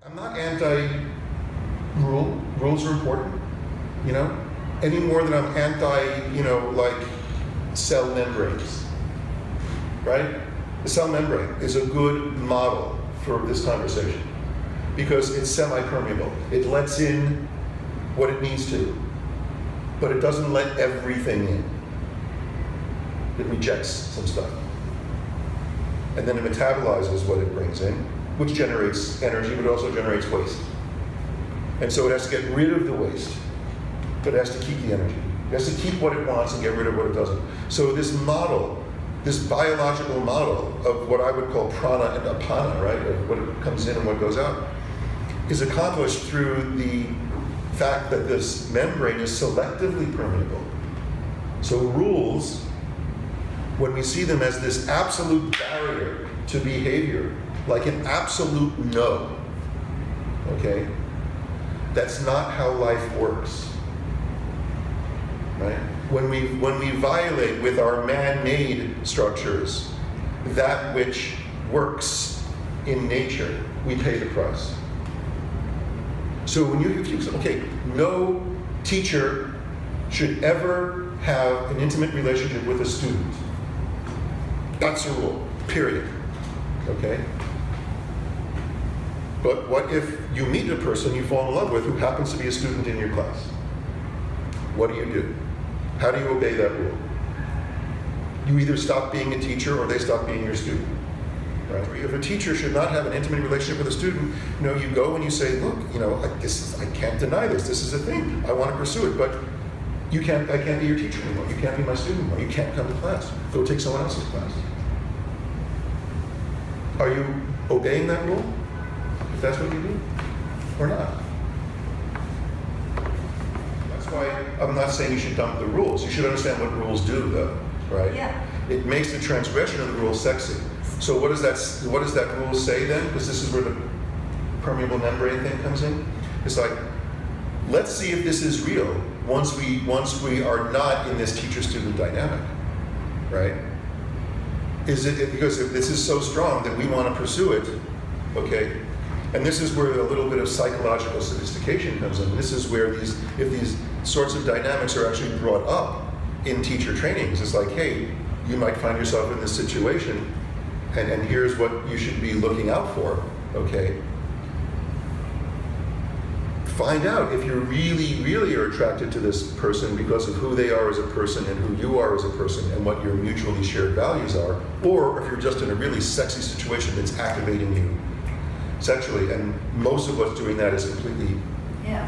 I'm not anti-rule. Rules are important, any more than I'm anti, like cell membranes, right? The cell membrane is a good model for this conversation because it's semi-permeable. It lets in what it needs to, but it doesn't let everything in. It rejects some stuff. And then it metabolizes what it brings in, which generates energy, but also generates waste. And so it has to get rid of the waste, but it has to keep the energy. It has to keep what it wants and get rid of what it doesn't. So this model, this biological model of what I would call prana and apana, right, of what comes in and what goes out, is accomplished through the fact that this membrane is selectively permeable. So rules, when we see them as this absolute barrier to behavior, like an absolute no, okay? That's not how life works, right? When we violate with our man-made structures that which works in nature, we pay the price. So if you okay, no teacher should ever have an intimate relationship with a student. That's a rule, period, okay? But what if you meet a person you fall in love with who happens to be a student in your class? What do? How do you obey that rule? You either stop being a teacher or they stop being your student, right? If a teacher should not have an intimate relationship with a student, you go and you say, look, I can't deny this. This is a thing. I want to pursue it, but I can't be your teacher anymore. You can't be my student anymore. You can't come to class. Go take someone else's class. Are you obeying that rule? If that's what you do, or not? That's why I'm not saying you should dump the rules. You should understand what rules do, though, right? Yeah. It makes the transgression of the rule sexy. So what does that rule say then? Because this is where the permeable membrane thing comes in. It's like, let's see if this is real once we are not in this teacher-student dynamic, right? Is it because if this is so strong that we want to pursue it, okay? And this is where a little bit of psychological sophistication comes in. This is where if these sorts of dynamics are actually brought up in teacher trainings, it's like, hey, you might find yourself in this situation, and here's what you should be looking out for, okay? Find out if you really, really are attracted to this person because of who they are as a person and who you are as a person and what your mutually shared values are, or if you're just in a really sexy situation that's activating you sexually, and most of what's doing that is completely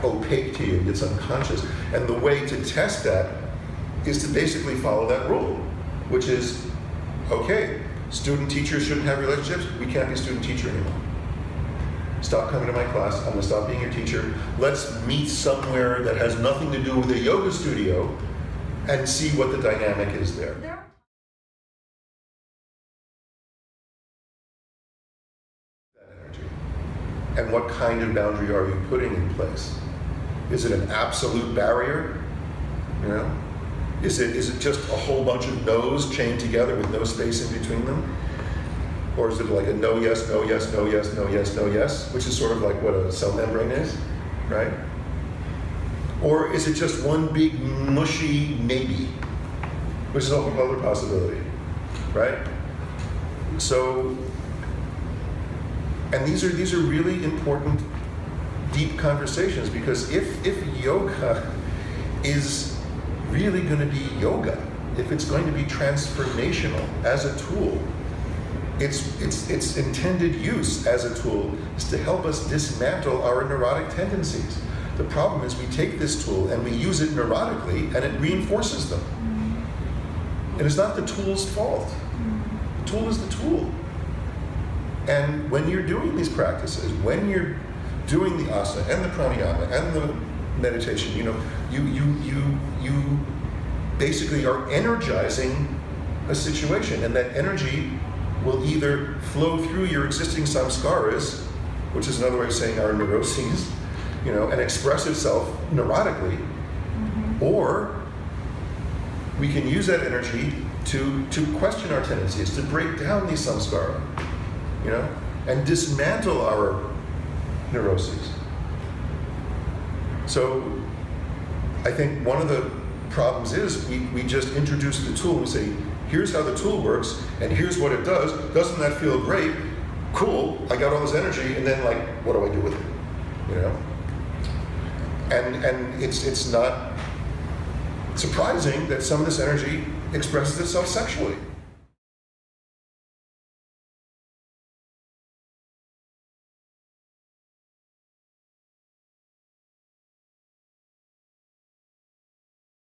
opaque to you, it's unconscious. And the way to test that is to basically follow that rule, which is, okay, student-teachers shouldn't have relationships, we can't be student-teacher anymore. Stop coming to my class, I'm gonna stop being your teacher. Let's meet somewhere that has nothing to do with a yoga studio and see what the dynamic is there. That energy. And what kind of boundary are you putting in place? Is it an absolute barrier? Is it just a whole bunch of no's chained together with no space in between them? Or is it like a no, yes, no, yes, no, yes, no, yes, no, yes, which is sort of like what a cell membrane is, right? Or is it just one big mushy maybe, which is a whole other possibility, right? So, and these are really important, deep conversations, because if yoga is really going to be yoga, if it's going to be transformational as a tool, its intended use as a tool is to help us dismantle our neurotic tendencies. The problem is we take this tool and we use it neurotically and it reinforces them. And it's not the tool's fault. The tool is the tool. And when you're doing these practices, when you're doing the asana and the pranayama and the meditation, you basically are energizing a situation, and that energy will either flow through your existing samskaras, which is another way of saying our neuroses, and express itself neurotically, or we can use that energy to question our tendencies, to break down these samskara, and dismantle our neuroses. So I think one of the problems is we just introduce the tool and we say, here's how the tool works and here's what it does. Doesn't that feel great? Cool, I got all this energy, and then like, what do I do with it? You know? And it's not surprising that some of this energy expresses itself sexually.